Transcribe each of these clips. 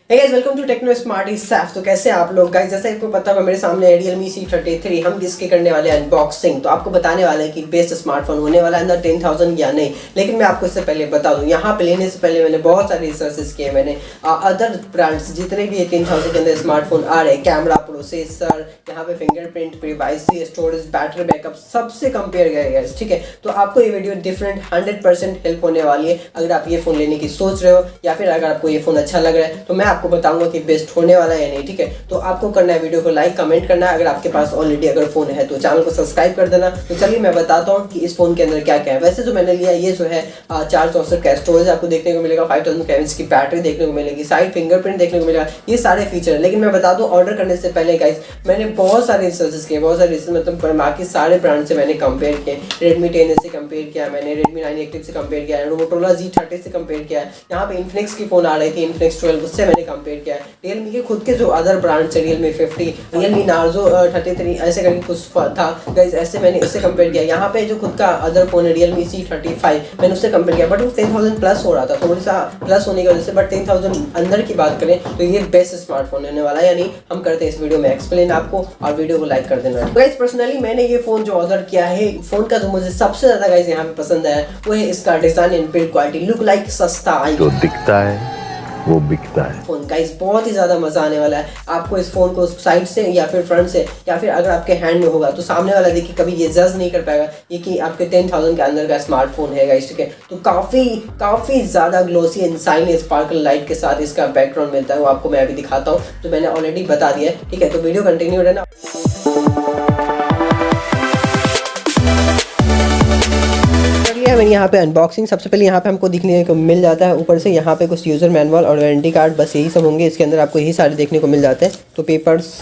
Hey guys, welcome to Techno Smart Saf। तो कैसे हैं आप लोग गाइस? जैसे आपको पता है मेरे सामने है Realme C33। हम इसके करने वाले हैं अनबॉक्सिंग। तो आपको बताने वाले हैं कि बेस्ट स्मार्टफोन होने वाला है अंदर 10,000 या नहीं। लेकिन मैं आपको इससे पहले बता दूं, यहाँ पे लेने से पहले मैंने बहुत सारे रिसर्चेस किए। मैंने अदर ब्रांड्स जितने भी 10,000 के अंदर स्मार्टफोन आ रहे हैं, कैमरा, प्रोसेसर, यहाँ पे fingerprint, privacy, storage, battery backup, सबसे कंपेयर किया गया है। ठीक है, तो आपको ये वीडियो डिफरेंट 100% हेल्प होने वाली है अगर आप ये फोन लेने की सोच रहे हो, या फिर अगर आपको ये फोन अच्छा लग रहा है तो मैं आपको बताऊंगा कि बेस्ट होने वाला है या नहीं। ठीक है, तो आपको करना है वीडियो को लाइक कमेंट करना है। अगर आपके पास ऑलरेडी अगर फोन है तो चैनल को सब्सक्राइब कर देना। तो चलिए मैं बताता हूँ कि इस फोन के अंदर क्या क्या है। वैसे जो मैंने लिया ये जो है 464 का स्टोरेज आपको देखने को मिलेगा, 5000 mAh की बैटरी देखने को मिलेगी, साइड फिंगरप्रिंट देखने को मिलेगा, ये सारे फीचर है। लेकिन मैं बता दूं, ऑर्डर करने से पहले गाइस मैंने बहुत सारे रिसर्चेस किए, बहुत सारे रिसर्च मतलब बाकी सारे ब्रांड से मैंने कंपेयर किए। Redmi 10 से कंपेयर किया मैंने, Redmi 9 Active से कंपेयर किया, Motorola Z30 से कंपेयर किया है। यहाँ पे Infinix की फोन आ रही थी, Infinix 12, उससे मैंने कंपेयर किया है। Realme के खुद के जो अदर ब्रांड्स है, Realme 50, Realme Narzo 33 ऐसे करके कुछ था गाइस, ऐसे मैंने इससे कंपेयर किया। यहाँ पे जो खुद का अदर फोन है Realme C35, मैंने उससे कंपेयर किया, बट वो 10,000 प्लस हो रहा था, थोड़ा सा प्लस होने की वजह से। बट 10,000 अंदर की बात करें तो ये बेस्ट स्मार्टफोन होने वाला है या नहीं, हम करते हैं इस वीडियो में एक्सप्लेन आपको, और वीडियो को लाइक कर देना। गाइस पर्सनली मैंने ये फोन जो ऑर्डर किया है, फोन का जो मुझे सबसे ज्यादा गाइस यहाँ पे पसंद है वो है इसका design and build quality. Look like सस्ता जो दिखता है वो बिकता है। फोन गाइस बहुत ही ज्यादा मजा आने वाला है आपको। इस फोन को साइड से या फिर फ्रंट से या फिर अगर आपके हैंड में होगा तो सामने वाला देखिए कभी ये जज नहीं कर पाएगा ये कि आपके 10,000 के अंदर का स्मार्टफोन है गाइस। ठीक है, तो काफी ज्यादा glossy and shiny sparkle light के साथ इसका बैकग्राउंड मिलता है, वो आपको मैं अभी दिखाता हूँ। तो मैंने ऑलरेडी बता दिया है। ठीक है, तो वीडियो कंटिन्यू रहना। मैंने यहाँ पे अनबॉक्सिंग, सबसे पहले यहाँ पे हमको दिखने को मिल जाता है ऊपर से यहाँ पे कुछ यूज़र मैनुअल और वारंटी कार्ड, बस यही सब होंगे। इसके अंदर आपको यही सारे देखने को मिल जाते हैं। तो पेपर्स,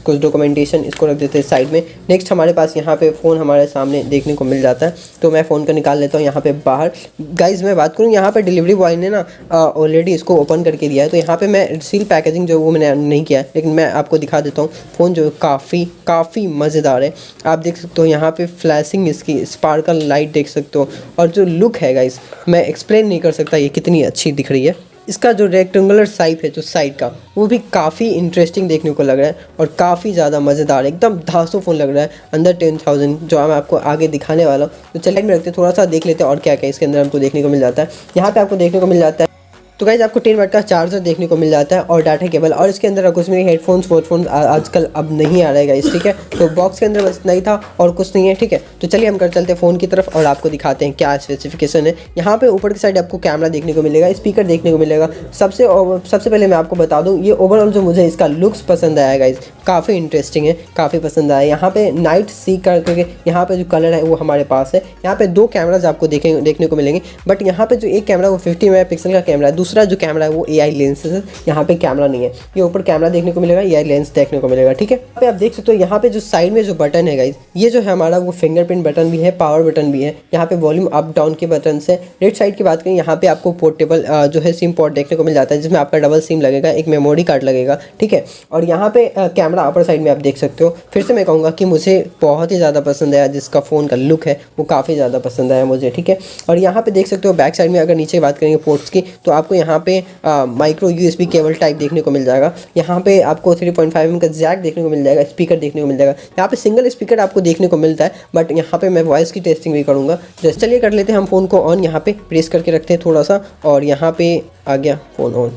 कुछ डॉक्यूमेंटेशन, इसको रख देते हैं साइड में। नेक्स्ट हमारे पास यहाँ पे फ़ोन हमारे सामने देखने को मिल जाता है। तो मैं फ़ोन को निकाल लेता हूँ यहाँ पे बाहर। गाइज मैं बात करूँ, यहाँ पे डिलीवरी बॉय ने ना ऑलरेडी इसको ओपन करके दिया है। तो यहाँ पे मैं सील पैकेजिंग जो वो मैंने नहीं किया है, लेकिन मैं आपको दिखा देता हूँ। फ़ोन जो काफ़ी मज़ेदार है, आप देख सकते हो। यहाँ पे फ्लैशिंग इसकी स्पार्कल लाइट देख सकते हो, और जो लुक है गाइज मैं एक्सप्लेन नहीं कर सकता ये कितनी अच्छी दिख रही है। इसका जो रेक्टेंगुलर साइड है जो साइड का, वो भी काफ़ी इंटरेस्टिंग देखने को लग रहा है और काफ़ी ज़्यादा मज़ेदार, एकदम धांसू फ़ोन लग रहा है अंदर 10,000, जो मैं आपको आगे दिखाने वाला हूँ। तो चलिए में रखते थोड़ा सा देख लेते हैं और क्या क्या इसके अंदर हमको देखने को मिल जाता है। यहाँ पे आपको देखने को मिल जाता है तो गाइज आपको 10 वाट का चार्जर देखने को मिल जाता है और डाटा केबल, और इसके अंदर कुछ नहीं, हेडफोन्स वोडफोन आजकल अब नहीं आ रहा है गाइज। ठीक है, तो बॉक्स के अंदर बस नहीं था और कुछ नहीं है। ठीक है, तो चलिए हम कर चलते हैं फ़ोन की तरफ और आपको दिखाते हैं क्या स्पेसिफिकेशन है। यहाँ पे ऊपर की साइड आपको कैमरा देखने को मिलेगा, स्पीकर देखने को मिलेगा। सबसे पहले मैं आपको बता दूँ, ये ओवरऑल जो मुझे इसका लुक्स पसंद आया गाइज, काफ़ी इंटरेस्टिंग है, काफ़ी पसंद आया। यहाँ पे नाइट सी करके यहाँ पे जो कलर है वो हमारे पास है। यहाँ पे 2 कैमराज आपको देखने को मिलेंगे, बट यहाँ पे जो एक कैमरा वो 50 मेगापिक्सल का कैमरा है, दूसरा जो कैमरा है वो AI लेंस है। यहाँ पे कैमरा नहीं है, ये ऊपर कैमरा देखने को मिलेगा, AI लेंस देखने को मिलेगा। ठीक है, यहाँ पे आप देख सकते हो, यहाँ पे जो साइड में जो बटन है गाइज, ये जो है हमारा वो फिंगरप्रिंट बटन भी है, पावर बटन भी है। यहाँ पे वॉल्यूम अप डाउन के बटन से। राइट साइड की बात करें, यहाँ पे आपको पोर्टेबल जो है सिम पोर्ट देखने को मिल जाता है, जिसमें आपका डबल सिम लगेगा, एक मेमोरी कार्ड लगेगा। ठीक है, और यहाँ पे कैमरा अपर साइड में आप देख सकते हो। फिर से मैं कहूँगा कि मुझे बहुत ही ज़्यादा पसंद आया, जिसका फ़ोन का लुक है वो काफ़ी ज़्यादा पसंद आया मुझे। ठीक है, और यहाँ पे देख सकते हो बैक साइड में अगर नीचे बात करेंगे पोर्ट्स की, तो आपको यहाँ पे माइक्रो USB केबल टाइप देखने को मिल जाएगा। यहाँ पे आपको 3.5 mm का जैक देखने को मिल जाएगा, स्पीकर देखने को मिल जाएगा। यहाँ पे सिंगल स्पीकर आपको देखने को मिलता है, बट यहाँ पे मैं वॉइस की टेस्टिंग भी करूँगा। जैसे चलिए कर लेते हैं हम फ़ोन को ऑन। यहाँ पे प्रेस करके रखते हैं थोड़ा सा, और यहाँ पे आ गया फ़ोन ऑन।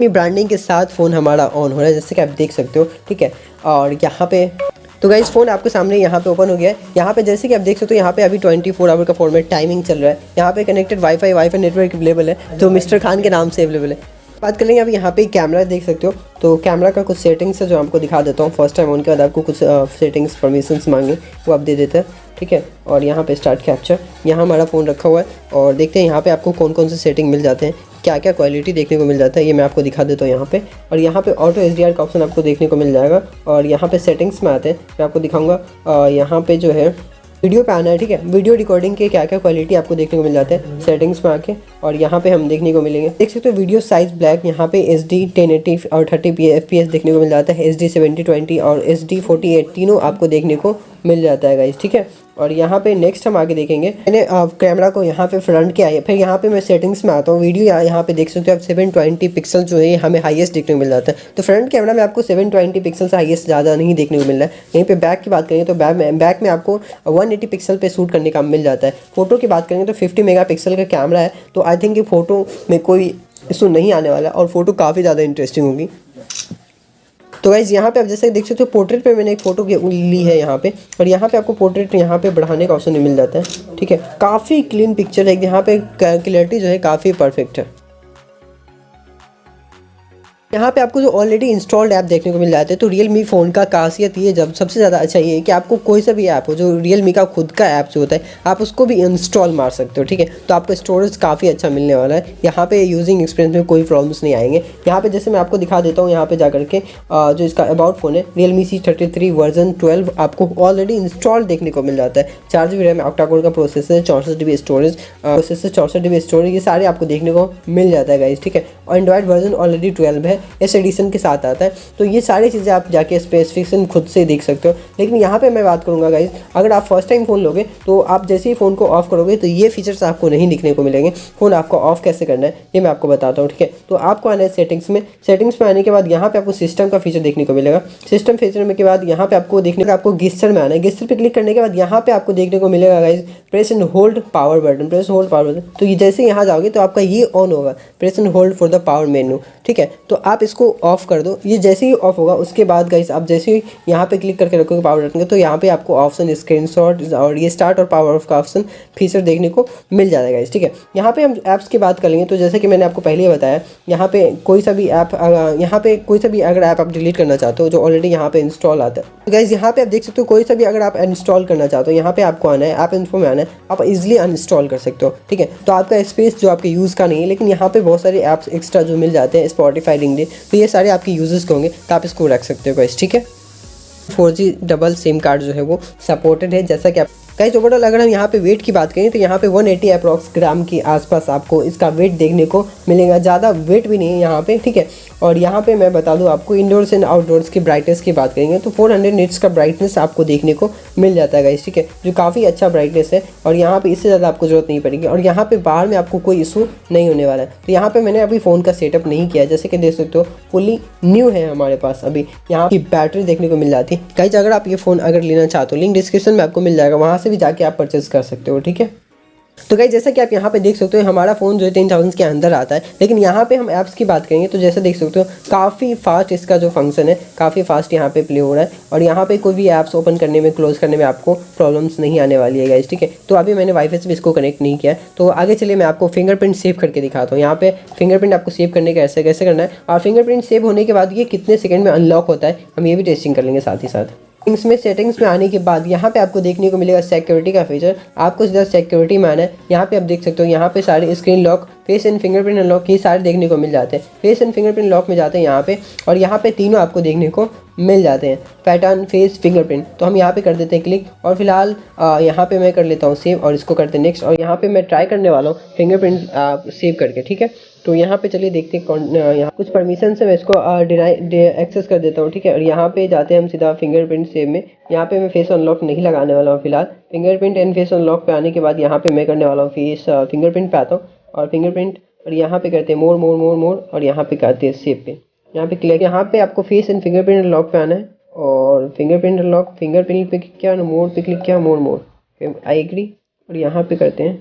ब्रांडिंग के साथ फ़ोन हमारा ऑन हो रहा है, जैसे कि आप देख सकते हो। ठीक है, और यहाँ पे तो गाइस फ़ोन आपके सामने यहाँ पे ओपन हो गया है। यहाँ पे जैसे कि आप देख सकते हो, यहाँ पे अभी 24 आवर का फॉर्मेट टाइमिंग चल रहा है। यहाँ पे कनेक्टेड वाईफाई नेटवर्क अवेलेबल है, जो मिस्टर खान के नाम से अवेलेबल है। बात करेंगे अभी यहाँ पे कैमरा देख सकते हो, तो कैमरा का कुछ सेटिंग्स है जो आपको दिखा देता हूँ। फर्स्ट टाइम ऑन के बाद आपको कुछ सेटिंग्स परमिशंस मांगे वो आप दे देते हैं। ठीक है, और यहाँ पे स्टार्ट कैप्चर, यहाँ हमारा फ़ोन रखा हुआ है, और देखते हैं यहाँ पे आपको कौन कौन से सेटिंग मिल जाते हैं, क्या क्या क्वालिटी देखने को मिल जाता है, ये मैं आपको दिखा देता हूँ यहाँ पे। और यहाँ पे ऑटो HDR का ऑप्शन आपको देखने को मिल जाएगा, और यहाँ पे सेटिंग्स में आते हैं, मैं आपको दिखाऊंगा। यहाँ पे जो है वीडियो पे आना है। ठीक है, वीडियो रिकॉर्डिंग के क्या क्या क्वालिटी आपको देखने को मिल जाते हैं सेटिंग्स में आके, और यहाँ पे हम देखने को मिलेंगे। देख सकते हो वीडियो साइज ब्लैक, यहाँ पे HD 1080 और 30 FPS देखने को मिल जाता है, HD 7020 और HD 48 तीनों आपको देखने को मिल जाता है गाइस। ठीक है, और यहाँ पे नेक्स्ट हम आगे देखेंगे। मैंने कैमरा को यहाँ पे फ्रंट के आए, फिर यहाँ पे मैं सेटिंग्स में आता हूँ। वीडियो यहाँ पे देख सकते हो आप 720 पिक्सल जो है हमें हाईएस्ट देखने को मिल जाता है। तो फ्रंट कैमरा में आपको 720 पिक्सल से हाईएस्ट ज़्यादा नहीं देखने को मिल रहा है। यहीं पे बैक की बात करेंगे तो बैक में आपको 180 पिक्सल पे शूट करने का मिल जाता है। फोटो की बात करेंगे तो 50 मेगापिक्सल का कैमरा है, तो आई थिंक ये फ़ोटो में कोई इशू नहीं आने वाला और फोटो काफ़ी ज़्यादा इंटरेस्टिंग होगी। तो गाइज़ यहाँ पे आप जैसे देख सकते हो पोर्ट्रेट पे मैंने एक फ़ोटो ली है यहाँ पे, और यहाँ पे आपको पोर्ट्रेट यहाँ पे बढ़ाने का ऑप्शन मिल जाता है। ठीक है, काफ़ी क्लीन पिक्चर है, यहाँ पे क्लैरिटी जो है काफ़ी परफेक्ट है। यहाँ पे आपको जो ऑलरेडी इंस्टॉल्ड ऐप देखने को मिल जाते हैं। तो Realme फ़ोन का खासियत ये जब सबसे ज़्यादा अच्छा ये है कि आपको कोई सा भी ऐप हो जो Realme का खुद का ऐप जो होता है आप उसको भी इंस्टॉल मार सकते हो। ठीक है, तो आपको स्टोरेज काफ़ी अच्छा मिलने वाला है। यहाँ पे यूजिंग एक्सपीरियंस में कोई प्रॉब्लम्स नहीं आएंगे। यहाँ पे जैसे मैं आपको दिखा देता हूँ, यहाँ पे जा करके जो इसका अबाउट फ़ोन है Realme C33 वर्जन 12 आपको ऑलरेडी इंस्टॉल देखने को मिल जाता है। 4 GB रैम, ऑक्टा कोर का प्रोसेसर, 64 GB स्टोरेज, ये सारे आपको देखने को मिल जाता है गाइस। ठीक है, और एंड्रॉइड वर्जन ऑलरेडी 12 है, इस एडिशन के साथ आता है। तो ये सारी चीज़ें आप जाके स्पेसिफिकेशन खुद से देख सकते हो। लेकिन यहाँ पे मैं बात करूँगा गाइज, अगर आप फर्स्ट टाइम फ़ोन लोगे तो आप जैसे ही फ़ोन को ऑफ करोगे तो ये फीचर्स आपको नहीं दिखने को मिलेंगे। फ़ोन आपको ऑफ कैसे करना है ये मैं आपको बताता हूँ। ठीक है, तो आपको आना है सेटिंग्स में। सेटिंग्स में आने के बाद यहाँ पे आपको सिस्टम का फीचर देखने को मिलेगा। सिस्टम फीचर में के बाद यहाँ पे आपको देखने का आपको गेस्चर में आना है। गेस्चर पे क्लिक करने के बाद यहाँ पे आपको देखने को मिलेगा guys press and hold power button, press hold power button. तो ये जैसे यहाँ जाओगे तो आपका ये ऑन होगा, press and hold for the power menu. ठीक है, तो आप इसको ऑफ कर दो। ये जैसे ही ऑफ होगा उसके बाद गाइस आप जैसे ही यहाँ पे क्लिक करके रखोगे पावर बटन के, तो यहाँ पे आपको ऑप्शन स्क्रीनशॉट और ये स्टार्ट और पावर ऑफ का ऑप्शन फीचर देखने को मिल जाएगा गाइस। ठीक है, यहाँ पे हम ऐप्स की बात करेंगे तो जैसे कि मैंने आपको पहले ही बताया, यहाँ पे कोई सा भी ऐप अगर ऐप आप डिलीट करना चाहते हो जो ऑलरेडी यहाँ पे इंस्टॉल आता है, तो गाइस यहाँ पे आप देख सकते हो कोई सा भी अगर आप इंस्टॉल करना चाहते हो यहाँ पे आपको आना है, ऐप इन्फो में आना है, आप इजिली अनइंस्टॉल कर सकते हो। ठीक है, तो आपका स्पेस जो आपके यूज़ का नहीं है, लेकिन यहाँ पे बहुत सारे ऐप्स एक्स्ट्रा जो मिल जाते हैं, स्पॉटिफाई, लिंक्डइन, तो ये सारे आपके यूजर्स के होंगे, तो आप इसको रख सकते हो गाइस। ठीक है, 4G डबल सिम कार्ड जो है वो सपोर्टेड है। जैसा कि आप गाइस ओवरऑल अगर हम यहाँ पे वेट की बात करें तो यहाँ पे 180 अप्रॉक्स ग्राम के आसपास आपको इसका वेट देखने को मिलेगा। ज़्यादा वेट भी नहीं है यहाँ पे। ठीक है, और यहाँ पे मैं बता दूँ आपको इंडोर्स एंड आउटडोर्स की ब्राइटनेस की बात करेंगे तो 400 निट्स का ब्राइटनेस आपको देखने को मिल जाता है गाइस। ठीक है, जो काफ़ी अच्छा ब्राइटनेस है, और यहाँ पे इससे ज़्यादा आपको जरूरत नहीं पड़ेगी, और यहाँ पे बाहर में आपको कोई इशू नहीं होने वाला है। तो यहाँ पे मैंने अभी फ़ोन का सेटअप नहीं किया, जैसे कि देख सकते हो फुली न्यू है हमारे पास। अभी यहाँ की बैटरी देखने को मिल जाती है गाइस। अगर आप ये फ़ोन अगर लेना चाहते हो, लिंक डिस्क्रिप्शन में आपको मिल जाएगा, वहाँ से भी जाके आप परचेज कर सकते हो। ठीक है, तो गाइस जैसा कि आप यहाँ पे देख सकते हो हमारा फ़ोन जो है 10,000 के अंदर आता है। लेकिन यहाँ पे हम ऐप्स की बात करेंगे तो जैसे देख सकते हो काफ़ी फास्ट इसका जो फंक्शन है काफ़ी फास्ट यहाँ पे प्ले हो रहा है, और यहाँ पे कोई भी ऐप्स ओपन करने में, क्लोज करने में आपको प्रॉब्लम्स नहीं आने वाली है गाइस। ठीक है, तो अभी मैंने वाईफाई से भी इसको कनेक्ट नहीं किया, तो आगे चलिए मैं आपको फिंगरप्रिंट सेव करके दिखाता हूँ। यहाँ पे फिंगरप्रिंट आपको सेव करने का कैसे करना है, और फिंगरप्रिंट सेव होने के बाद ये कितने सेकंड में अनलॉक होता है हम ये भी टेस्टिंग कर लेंगे साथ ही साथ। सेटिंग्स में आने के बाद यहाँ पे आपको देखने को मिलेगा सिक्योरिटी का फीचर। आपको सीधा सिक्योरिटी में आना है। यहाँ पे आप देख सकते हो यहाँ पे सारे screen lock, face and fingerprint unlock ये सारे देखने को मिल जाते हैं। फेस एंड फिंगरप्रिंट लॉक में जाते हैं यहाँ पे, और यहाँ पे तीनों आपको देखने को मिल जाते हैं, पैटर्न, फेस, फिंगरप्रिंट। तो हम यहाँ पे कर देते हैं क्लिक, और फिलहाल यहाँ पे मैं कर लेता हूँ सेव, और इसको करते हैं नेक्स्ट। और यहाँ पे मैं ट्राई करने वाला हूँ फिंगरप्रिंट सेव करके। ठीक है, तो यहाँ पे चलिए देखते हैं कौन यहाँ कुछ परमिशन से मैं इसको एक्सेस कर देता हूँ। ठीक है, और यहाँ पे जाते हैं हम सीधा फिंगरप्रिंट सेव में। यहाँ पे मैं फेस अनलॉक नहीं लगाने वाला हूँ फिलहाल। फिंगरप्रिंट एंड फेस अनलॉक पे आने के बाद यहाँ पे मैं करने वाला हूँ फेस फिंगरप्रिंट पे आता हूँ, और फिंगरप्रिंट, और यहाँ पे करते हैं मोर मोर मोर मोर, और यहाँ पे करते हैं सेव पे। यहाँ पे क्लिक, यहाँ पे आपको फेस एंड फिंगरप्रिंट अनलॉक पे आना है, और फिंगरप्रिंट अनलॉक, फिंगरप्रिंट पे क्लिक किया, मोर पे क्लिक किया, मोर मोर, आई एग्री, और यहाँ पे करते हैं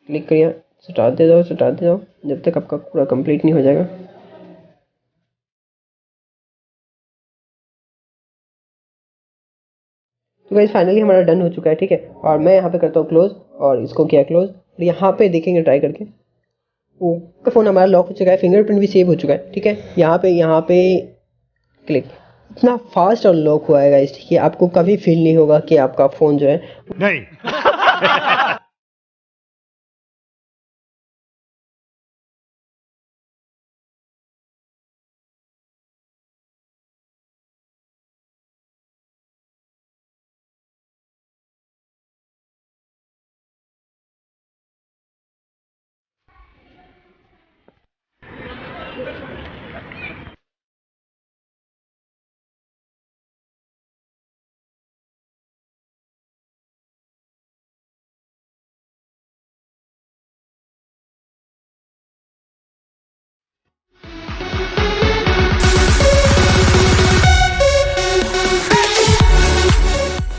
क्लिक करिए, सटाते जाओ जब तक आपका पूरा कंप्लीट नहीं हो जाएगा। तो गाइस फाइनली हमारा डन हो चुका है। ठीक है, और मैं यहाँ पे करता हूँ क्लोज, और इसको किया क्लोज, और यहाँ पे देखेंगे ट्राई करके वो फ़ोन हमारा लॉक हो चुका है, फिंगरप्रिंट भी सेव हो चुका है। ठीक है, यहाँ पे क्लिक, इतना फास्ट अनलॉक हुआ है गाइस कि आपको कभी फील नहीं होगा कि आपका फ़ोन जो है नहीं